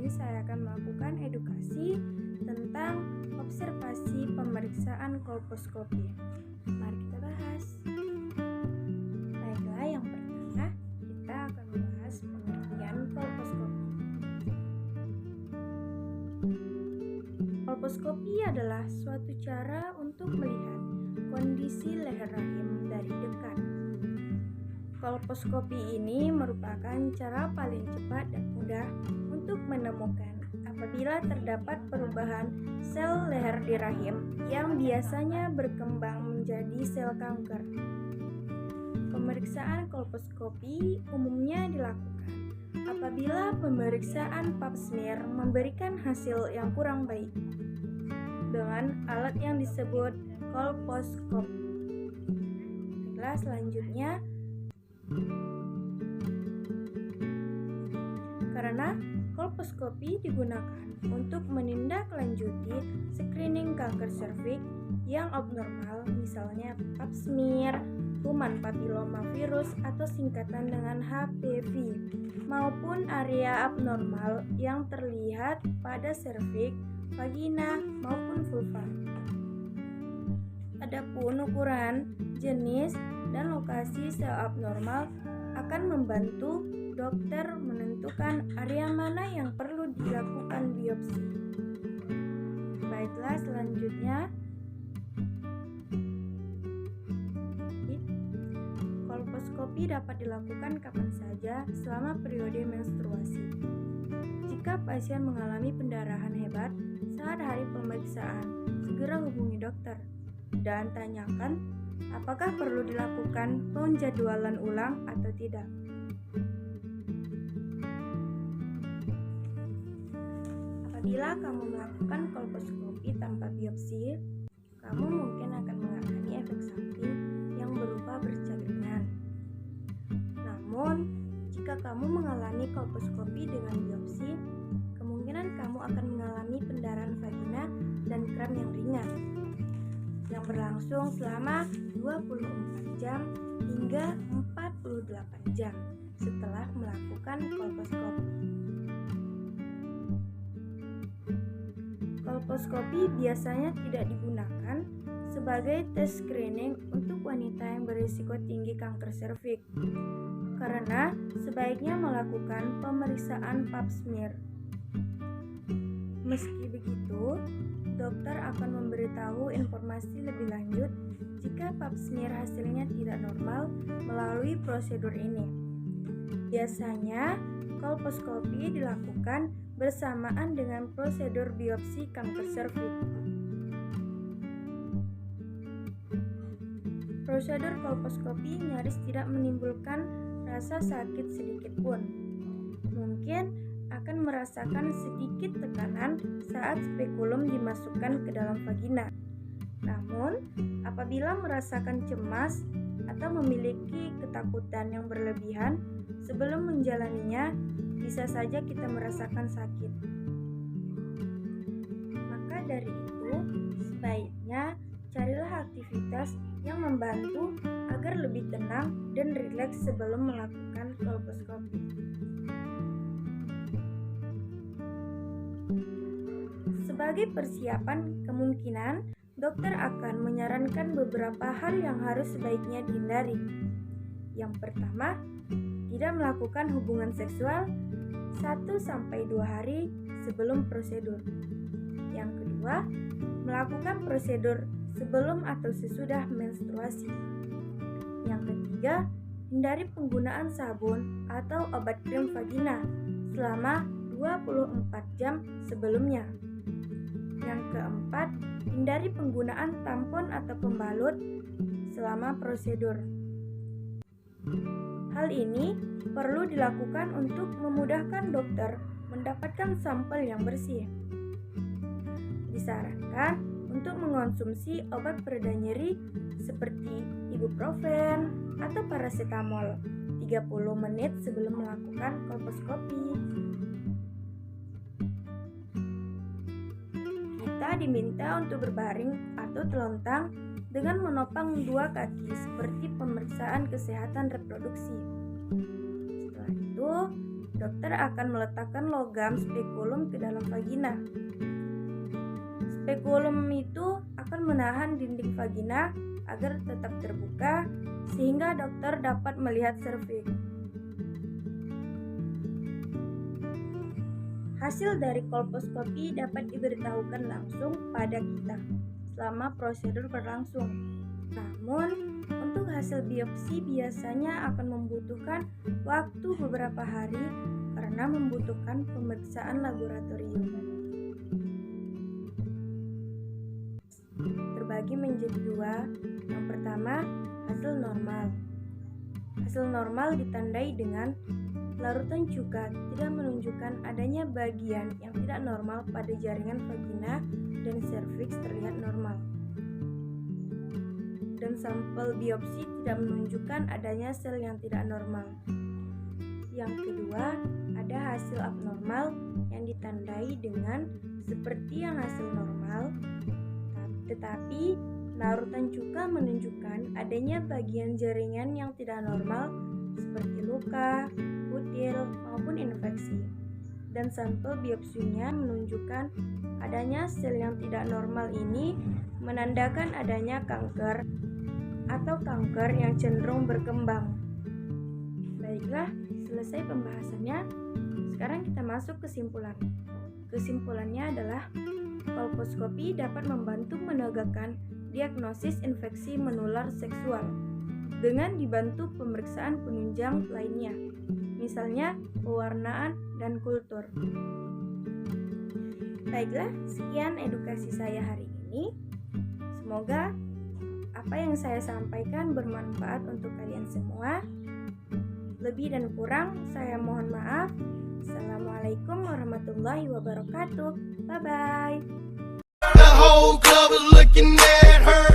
ini saya akan melakukan edukasi tentang observasi pemeriksaan kolposkopi. Mari kita bahas. Baiklah, yang pertama kita akan membahas pengertian kolposkopi. Kolposkopi adalah suatu cara untuk melihat kondisi leher rahim dari dekat. Kolposkopi ini merupakan cara paling cepat dan mudah untuk menemukan apabila terdapat perubahan sel leher di rahim yang biasanya berkembang menjadi sel kanker. Pemeriksaan kolposkopi umumnya dilakukan apabila pemeriksaan pap smear memberikan hasil yang kurang baik dengan alat yang disebut kolposkop. Baiklah, selanjutnya karena kolposkopi digunakan untuk menindaklanjuti screening kanker serviks yang abnormal, misalnya pap smear, kuman papilomavirus atau singkatan dengan HPV, maupun area abnormal yang terlihat pada serviks, vagina, maupun vulva. Adapun ukuran, jenis, dan lokasi sel abnormal akan membantu dokter menentukan area mana yang perlu dilakukan biopsi. Baiklah, selanjutnya kolposkopi dapat dilakukan kapan saja selama periode menstruasi. Jika pasien mengalami pendarahan hebat saat hari pemeriksaan, segera hubungi dokter dan tanyakan apakah perlu dilakukan penjadwalan ulang atau tidak. Apabila kamu melakukan kolposkopi tanpa biopsi, kamu mungkin akan mengalami efek samping yang berupa bercak ringan. Namun, jika kamu mengalami kolposkopi dengan biopsi, kemungkinan kamu akan mengalami pendarahan vagina dan kram yang ringan yang berlangsung selama 24 jam hingga 48 jam setelah melakukan kolposkopi. Kolposkopi biasanya tidak digunakan sebagai tes screening untuk wanita yang berisiko tinggi kanker serviks, karena sebaiknya melakukan pemeriksaan pap smear. Meski begitu, dokter akan memberitahu informasi lebih lanjut jika pap smear hasilnya tidak normal melalui prosedur ini. Biasanya, kolposkopi dilakukan bersamaan dengan prosedur biopsi kanker serviks. Prosedur kolposkopi nyaris tidak menimbulkan rasa sakit sedikit pun. Mungkin akan merasakan sedikit tekanan saat spekulum dimasukkan ke dalam vagina. Namun, apabila merasakan cemas atau memiliki ketakutan yang berlebihan sebelum menjalaninya, bisa saja kita merasakan sakit. Maka dari itu, sebaiknya carilah aktivitas yang membantu agar lebih tenang dan rileks sebelum melakukan kolposkopi. Sebagai persiapan kemungkinan, dokter akan menyarankan beberapa hal yang harus sebaiknya dihindari. Yang pertama, tidak melakukan hubungan seksual 1-2 hari sebelum prosedur. Yang kedua, melakukan prosedur sebelum atau sesudah menstruasi. Yang ketiga, hindari penggunaan sabun atau obat krim vagina selama 24 jam sebelumnya. Yang keempat, hindari penggunaan tampon atau pembalut selama prosedur. Hal ini perlu dilakukan untuk memudahkan dokter mendapatkan sampel yang bersih. Disarankan untuk mengonsumsi obat pereda nyeri seperti ibuprofen atau paracetamol 30 menit sebelum melakukan kolposkopi. Kita diminta untuk berbaring atau telentang dengan menopang dua kaki seperti pemeriksaan kesehatan reproduksi. Setelah itu, dokter akan meletakkan logam spekulum ke dalam vagina. Spekulum itu akan menahan dinding vagina agar tetap terbuka sehingga dokter dapat melihat serviks. Hasil dari kolposkopi dapat diberitahukan langsung pada kita selama prosedur berlangsung. Namun, untuk hasil biopsi biasanya akan membutuhkan waktu beberapa hari karena membutuhkan pemeriksaan laboratorium. Terbagi menjadi dua. Yang pertama, hasil normal. Hasil normal ditandai dengan larutan cuka tidak menunjukkan adanya bagian yang tidak normal pada jaringan vagina dan serviks terlihat normal. Dan sampel biopsi tidak menunjukkan adanya sel yang tidak normal. Yang kedua, ada hasil abnormal yang ditandai dengan seperti yang hasil normal, tetapi larutan cuka menunjukkan adanya bagian jaringan yang tidak normal seperti luka, kutil, maupun infeksi. Dan sampel biopsinya menunjukkan adanya sel yang tidak normal ini menandakan adanya kanker atau kanker yang cenderung berkembang. Baiklah, selesai pembahasannya. Sekarang kita masuk kesimpulan. Kesimpulannya adalah kolposkopi dapat membantu menegakkan diagnosis infeksi menular seksual dengan dibantu pemeriksaan penunjang lainnya, misalnya pewarnaan dan kultur. Baiklah, sekian edukasi saya hari ini. Semoga apa yang saya sampaikan bermanfaat untuk kalian semua. Lebih dan kurang saya mohon maaf. Assalamualaikum warahmatullahi wabarakatuh. Bye-bye. The whole club was looking at her.